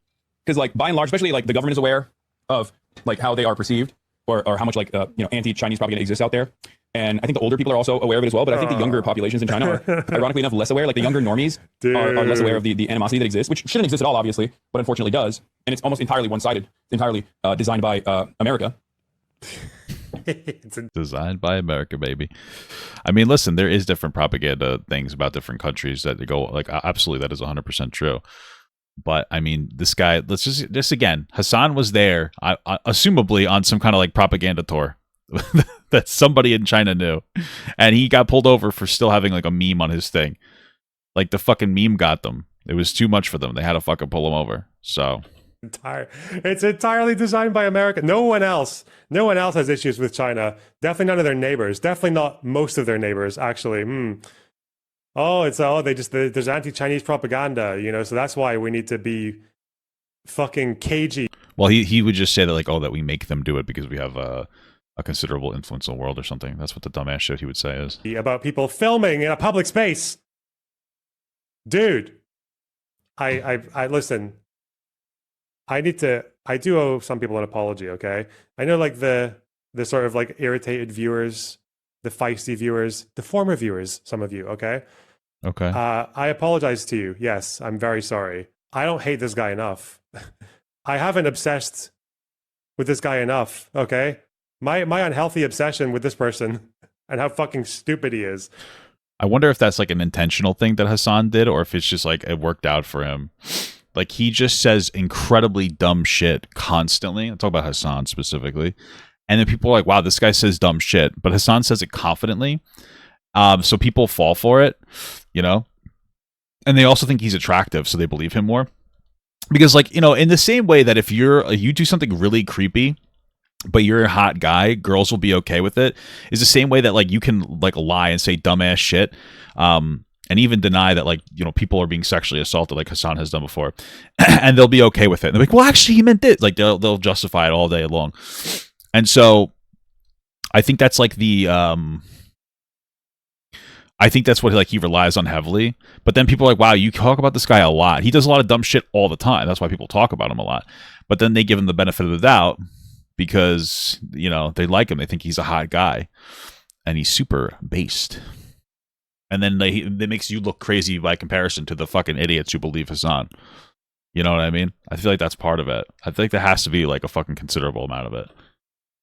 Because like by and large, especially like the government is aware of like how they are perceived or how much like anti-Chinese propaganda exists out there. And I think the older people are also aware of it as well, but I think the younger populations in China are ironically enough less aware. Like the younger normies are less aware of the animosity that exists, which shouldn't exist at all, obviously, but unfortunately does. And it's almost entirely one-sided. It's entirely designed by America. Designed by America, baby. I mean, listen, there is different propaganda things about different countries that go, like, absolutely, that is 100% true. But I mean, this guy, let's just again, Hasan was there, assumably on some kind of like propaganda tour that somebody in China knew, and he got pulled over for still having like a meme on his thing. Like the fucking meme got them. It was too much for them. They had to fucking pull him over. So it's entirely designed by America. No one else has issues with China. Definitely none of their neighbors. Definitely not most of their neighbors, actually. There's anti-Chinese propaganda, so that's why we need to be fucking cagey. Well, he would just say that like, that we make them do it because we have a considerable influence in the world or something. That's what the dumbass shit he would say is. About people filming in a public space. Dude, I listen. I do owe some people an apology, okay? I know like the sort of like irritated viewers, the feisty viewers, the former viewers, some of you, okay? Okay. I apologize to you. Yes, I'm very sorry. I don't hate this guy enough. I haven't obsessed with this guy enough, okay? My unhealthy obsession with this person and how fucking stupid he is. I wonder if that's like an intentional thing that Hasan did, or if it's just like it worked out for him. Like he just says incredibly dumb shit constantly. I'm talking about Hasan specifically. And then people are like, wow, this guy says dumb shit. But Hasan says it confidently. So people fall for it, and they also think he's attractive, so they believe him more. Because like, in the same way that if you do something really creepy, but you're a hot guy, girls will be okay with it, is the same way that like you can like lie and say dumbass shit, and even deny that like, people are being sexually assaulted like Hasan has done before, and they'll be okay with it. And they're like, well, actually he meant this. Like they'll justify it all day long. And so I think that's like I think that's what like he relies on heavily. But then people are like, wow, you talk about this guy a lot. He does a lot of dumb shit all the time. That's why people talk about him a lot. But then they give him the benefit of the doubt because, they like him. They think he's a hot guy. And he's super based. And then it makes you look crazy by comparison to the fucking idiots who believe Hasan. You know what I mean? I feel like that's part of it. I feel like there has to be like a fucking considerable amount of it.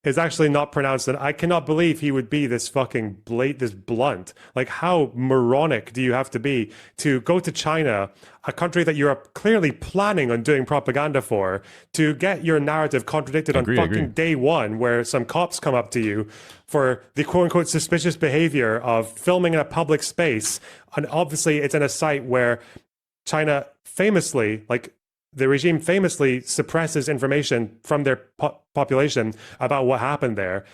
Is actually not pronounced, and I cannot believe he would be this fucking this blunt. Like, how moronic do you have to be to go to China, a country that you're clearly planning on doing propaganda for, to get your narrative contradicted on fucking day one, where some cops come up to you for the quote-unquote suspicious behavior of filming in a public space, and obviously it's in a site where China famously, like, the regime famously suppresses information from their population about what happened there.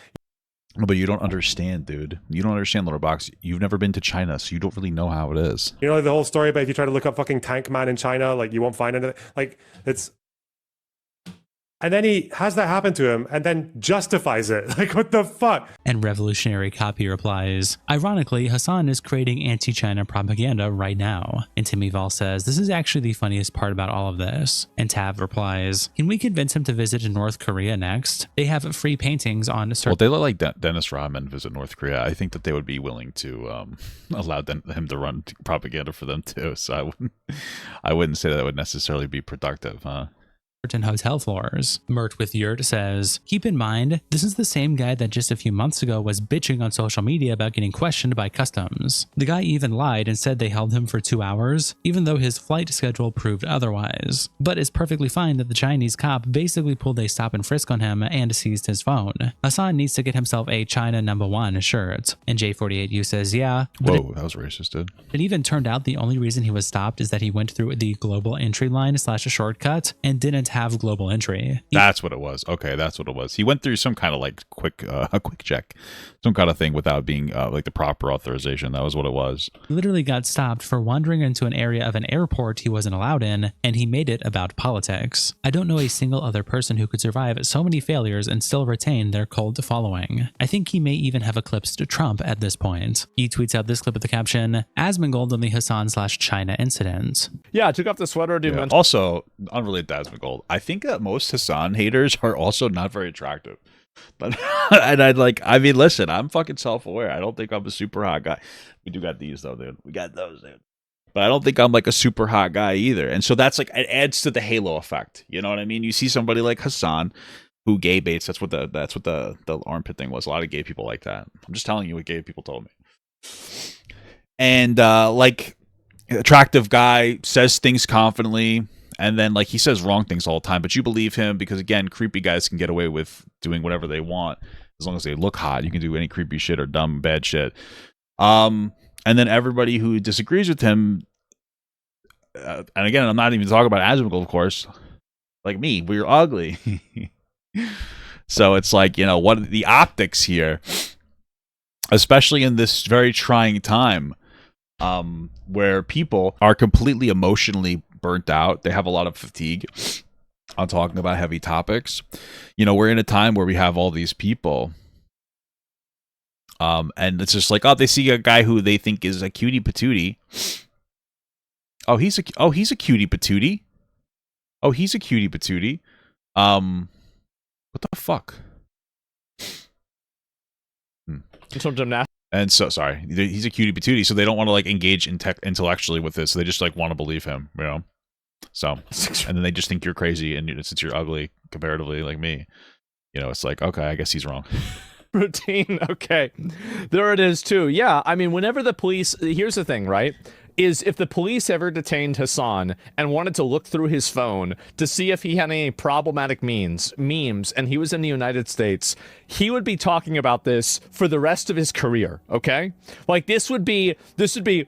No, but you don't understand, dude. You don't understand, Little Box. You've never been to China, so you don't really know how it is. Like the whole story about if you try to look up fucking Tank Man in China, like you won't find anything. Like it's And then he has that happen to him and then justifies it. Like, what the fuck? And Revolutionary Copy replies, ironically, Hasan is creating anti-China propaganda right now. And Timmy Val says, this is actually the funniest part about all of this. And Tav replies, can we convince him to visit North Korea next? They have free paintings on certain... Well, they let like Dennis Rodman visit North Korea. I think that they would be willing to allow him to run propaganda for them too. So I wouldn't say that would necessarily be productive, huh? Hotel floors. Mert with Yurt says, keep in mind, this is the same guy that just a few months ago was bitching on social media about getting questioned by customs. The guy even lied and said they held him for 2 hours, even though his flight schedule proved otherwise. But it's perfectly fine that the Chinese cop basically pulled a stop and frisk on him and seized his phone. Hasan needs to get himself a China #1 shirt. And J48U says, yeah. Whoa, that was racist, dude. It even turned out the only reason he was stopped is that he went through the global entry line / a shortcut and didn't have global entry. That's what it was. Okay, that's what it was. He went through some kind of like quick check, some kind of thing without being like the proper authorization. That was what it was. He literally got stopped for wandering into an area of an airport he wasn't allowed in, and he made it about politics. I don't know a single other person who could survive so many failures and still retain their cult following. I think he may even have eclipsed Trump at this point. He tweets out this clip with the caption, Asmongold on the Hasan / China incident. Yeah, I took off the sweater to mention. Also, unrelated to Asmongold, I think that most Hasan haters are also not very attractive. But and I mean, listen, I'm fucking self-aware. I don't think I'm a super hot guy. We do got these though, dude. We got those, dude. But I don't think I'm like a super hot guy either. And so that's like, it adds to the halo effect. You know what I mean? You see somebody like Hasan who gay baits. That's what the armpit thing was. A lot of gay people like that. I'm just telling you what gay people told me. And like, attractive guy says things confidently. And then, like, he says wrong things all the time, but you believe him because, again, creepy guys can get away with doing whatever they want as long as they look hot. You can do any creepy shit or dumb, bad shit. And then everybody who disagrees with him, and again, I'm not even talking about Asmongold, of course, like me, we're ugly. So it's like, you know, what are the optics here, especially in this very trying time, where people are completely emotionally burnt out. They have a lot of fatigue on talking about heavy topics. You know, we're in a time where we have all these people, and it's just like, oh, they see a guy who they think is a cutie patootie. He's a cutie patootie. Oh, he's a cutie patootie. What the fuck? Some gymnastics. And so, sorry, he's a cutie patootie, so they don't want to like engage intellectually with this. So they just like want to believe him, you know. So, and then they just think you're crazy, and since you're ugly comparatively, like me, you know, it's like, okay, I guess he's wrong. Routine. Okay, there it is too. Yeah, I mean, whenever the police, here's the thing, right? Is if the police ever detained Hasan and wanted to look through his phone to see if he had any problematic memes, and he was in the United States, he would be talking about this for the rest of his career, okay? Like, this would be,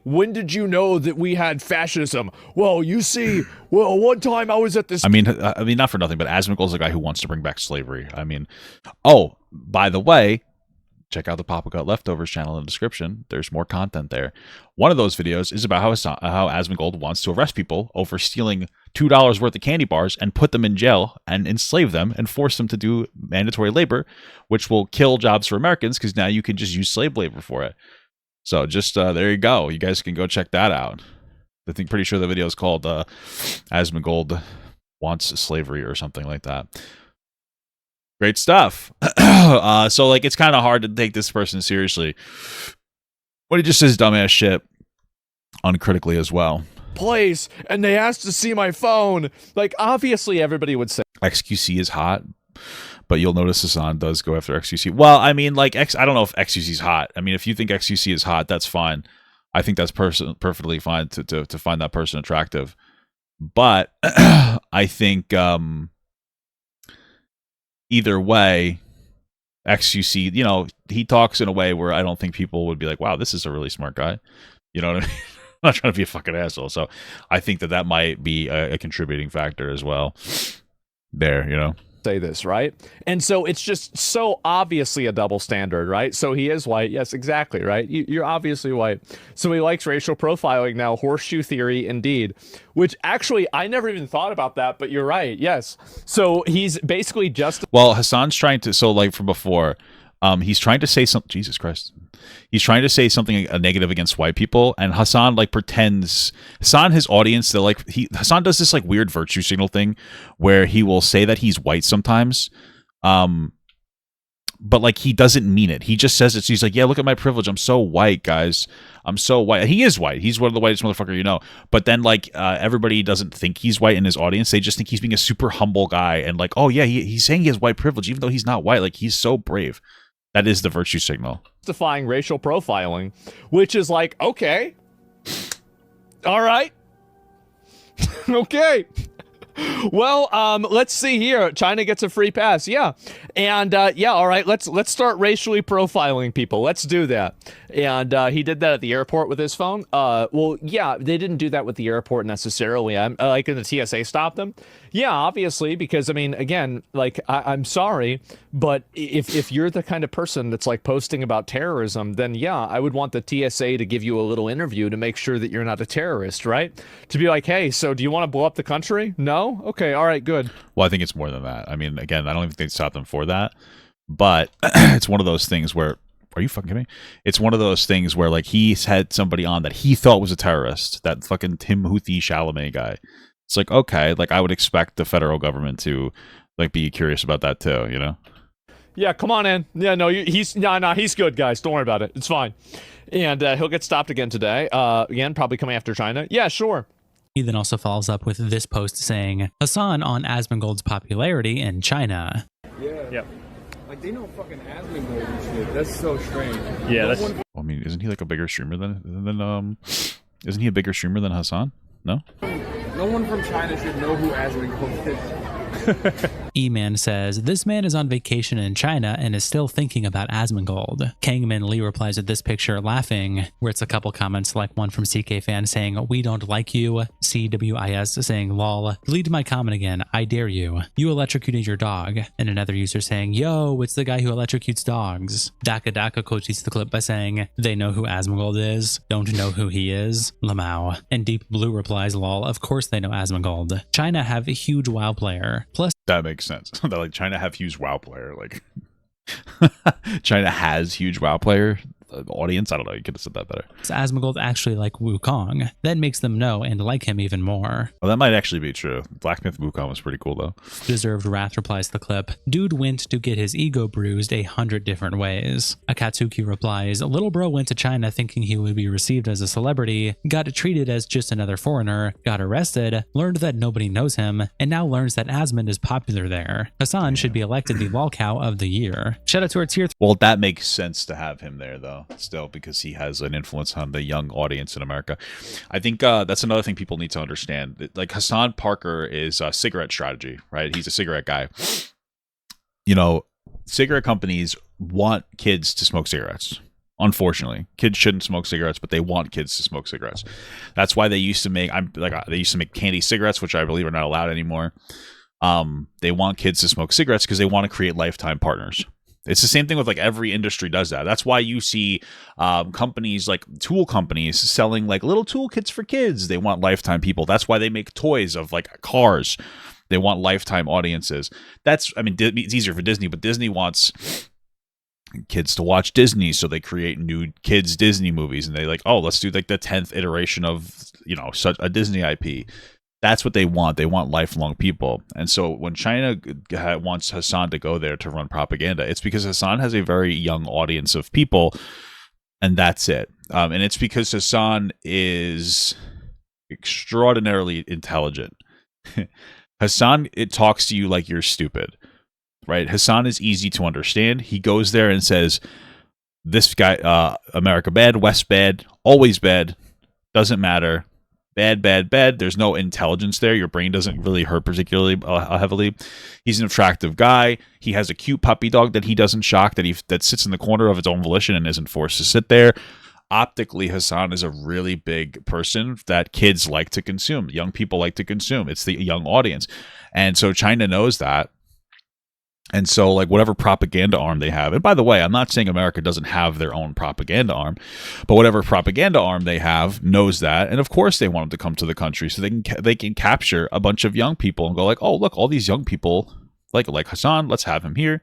when did you know that we had fascism? Well, you see, one time I was at this... I mean, not for nothing, but Asmongold's a guy who wants to bring back slavery. I mean, oh, by the way, check out the Papa Cut Leftovers channel in the description. There's more content there. One of those videos is about how Asmongold wants to arrest people over stealing $2 worth of candy bars and put them in jail and enslave them and force them to do mandatory labor, which will kill jobs for Americans because now you can just use slave labor for it. So just there you go. You guys can go check that out. I think pretty sure the video is called Asmongold Wants Slavery or something like that. Great stuff. So, like, it's kind of hard to take this person seriously when he just says dumbass shit uncritically as well. Place, and they asked to see my phone. Like, obviously, everybody would say XQC is hot, but you'll notice Hasan does go after XQC. Well, I mean, like, I don't know if XQC is hot. I mean, if you think XQC is hot, that's fine. I think that's perfectly fine to find that person attractive. But I think either way, XQC, you know, he talks in a way where I don't think people would be like, wow, this is a really smart guy. You know what I mean? I'm not trying to be a fucking asshole. So I think that might be a contributing factor as well there, you know. say this, right? And so it's just so obviously a double standard, right? So he is white. Yes, exactly, right? You're obviously white. So he likes racial profiling now. Horseshoe theory, indeed. Which actually, I never even thought about that, but you're right. Yes. So he's basically just... Well, Hasan's trying to, so like from before, he's trying to say something, Jesus Christ. He's trying to say something a negative against white people, and Hasan like pretends, Hasan, his audience, they're like, Hasan does this like weird virtue signal thing where he will say that he's white sometimes, but like he doesn't mean it. He just says it. So he's like, yeah, look at my privilege. I'm so white, guys. I'm so white. And he is white. He's one of the whitest motherfucker you know. But then like everybody doesn't think he's white in his audience. They just think he's being a super humble guy and like, oh yeah, he's saying he has white privilege even though he's not white. Like he's so brave. That is the virtue signal. Justifying racial profiling, which is like, okay, all right, okay. Well, let's see here. China gets a free pass, yeah, and yeah, all right. Let's start racially profiling people. Let's do that. And he did that at the airport with his phone. Well, yeah, they didn't do that with the airport necessarily. Like in the TSA stopped them. Yeah, obviously, because I mean, again, like I'm sorry, but if you're the kind of person that's like posting about terrorism, then yeah, I would want the TSA to give you a little interview to make sure that you're not a terrorist, right? To be like, hey, so do you want to blow up the country? No? Okay, all right, good. Well, I think it's more than that. I mean, again, I don't even think they stopped them for that, but it's one of those things where, are you fucking kidding me? It's one of those things where like he's had somebody on that he thought was a terrorist, that fucking Timothée Chalamet guy. It's like, okay, like I would expect the federal government to like be curious about that too, you know? Yeah, come on in. Yeah, no, he's good, guys. Don't worry about it. It's fine. And he'll get stopped again today. Again, probably coming after China. Yeah, sure. He then also follows up with this post saying, Hasan on Asmongold's popularity in China. Yeah. Yep. Like they know fucking Asmongold and shit. That's so strange. Yeah, that's... Well, I mean, isn't he like a bigger streamer than isn't he a bigger streamer than Hasan? No? No one from China should know who Asmongold is. E-Man says, this man is on vacation in China and is still thinking about Asmongold. Kangmin Lee replies with this picture laughing, where it's a couple comments like one from CK fan saying, we don't like you, CWIS saying, lol, delete my comment again, I dare you, you electrocuted your dog, and another user saying, yo, it's the guy who electrocutes dogs. Daka Daka quotes the clip by saying, they know who Asmongold is, don't know who he is, Lamau. And Deep Blue replies, lol, of course they know Asmongold. China have a huge WoW player. Plus, that makes sense. That like China have huge WoW player. Like China has huge WoW player audience. I don't know. You could have said that better. Asmongold actually like Wukong. That makes them know and like him even more. Well, that might actually be true. Black Myth Wukong was pretty cool though. Deserved Wrath replies to the clip, dude went to get his ego bruised 100 different ways. Akatsuki replies, little bro went to China thinking he would be received as a celebrity, got treated as just another foreigner, got arrested, learned that nobody knows him, and now learns that Asmon is popular there. Hasan should be elected the lolcow of the year. Shout out to our tier 3. Well, that makes sense to have him there though. Still, because he has an influence on the young audience in America. I think that's another thing people need to understand. Like Hasan Parker is a cigarette strategy, right? He's a cigarette guy. You know, cigarette companies want kids to smoke cigarettes. Unfortunately, kids shouldn't smoke cigarettes, but they want kids to smoke cigarettes. That's why they used to make they used to make candy cigarettes, which I believe are not allowed anymore. They want kids to smoke cigarettes because they want to create lifetime partners. It's the same thing with like every industry does that. That's why you see companies like tool companies selling like little toolkits for kids. They want lifetime people. That's why they make toys of like cars. They want lifetime audiences. I mean, it's easier for Disney, but Disney wants kids to watch Disney, so they create new kids Disney movies, and they like, oh, let's do like the 10th iteration of, you know, such a Disney IP. That's what they want. They want lifelong people. And so when China wants Hasan to go there to run propaganda, it's because Hasan has a very young audience of people, and that's it. And it's because Hasan is extraordinarily intelligent. Hasan, it talks to you like you're stupid, right? Hasan is easy to understand. He goes there and says, this guy, America bad, West bad, always bad, doesn't matter. Bad, bad, bad. There's no intelligence there. Your brain doesn't really hurt particularly heavily. He's an attractive guy. He has a cute puppy dog that he doesn't shock, that sits in the corner of its own volition and isn't forced to sit there. Optically, Hasan is a really big person that kids like to consume. Young people like to consume. It's the young audience. And so China knows that. And so, like, whatever propaganda arm they have, and by the way, I'm not saying America doesn't have their own propaganda arm, but whatever propaganda arm they have knows that, and of course they want them to come to the country so they can capture a bunch of young people and go like, oh, look, all these young people, like Hasan, let's have him here,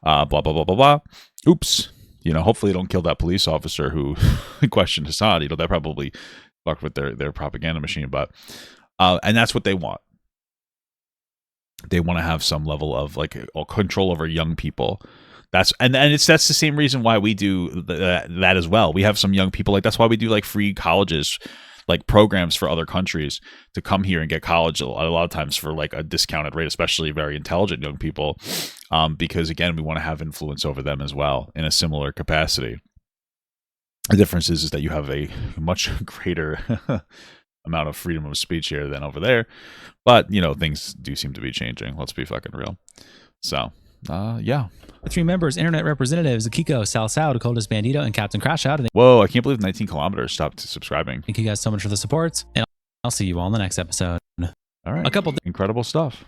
blah blah blah blah blah. Oops, hopefully they don't kill that police officer who questioned Hasan. That probably fucked with their propaganda machine, but and that's what they want. They want to have some level of like control over young people. That's the same reason why we do that as well. We have some young people, like that's why we do like free colleges, like programs for other countries to come here and get college a lot of times for like a discounted rate, especially very intelligent young people, because again we want to have influence over them as well in a similar capacity. The difference is that you have a much greater amount of freedom of speech here than over there, but things do seem to be changing. Let's be fucking real. So yeah, The three members, internet representatives, Kiko, Salsao, Dakota's Bandito, and Captain Crash Out. Whoa, I can't believe 19 kilometers stopped subscribing. Thank you guys so much for the support, and I'll see you all in the next episode. All right, incredible stuff.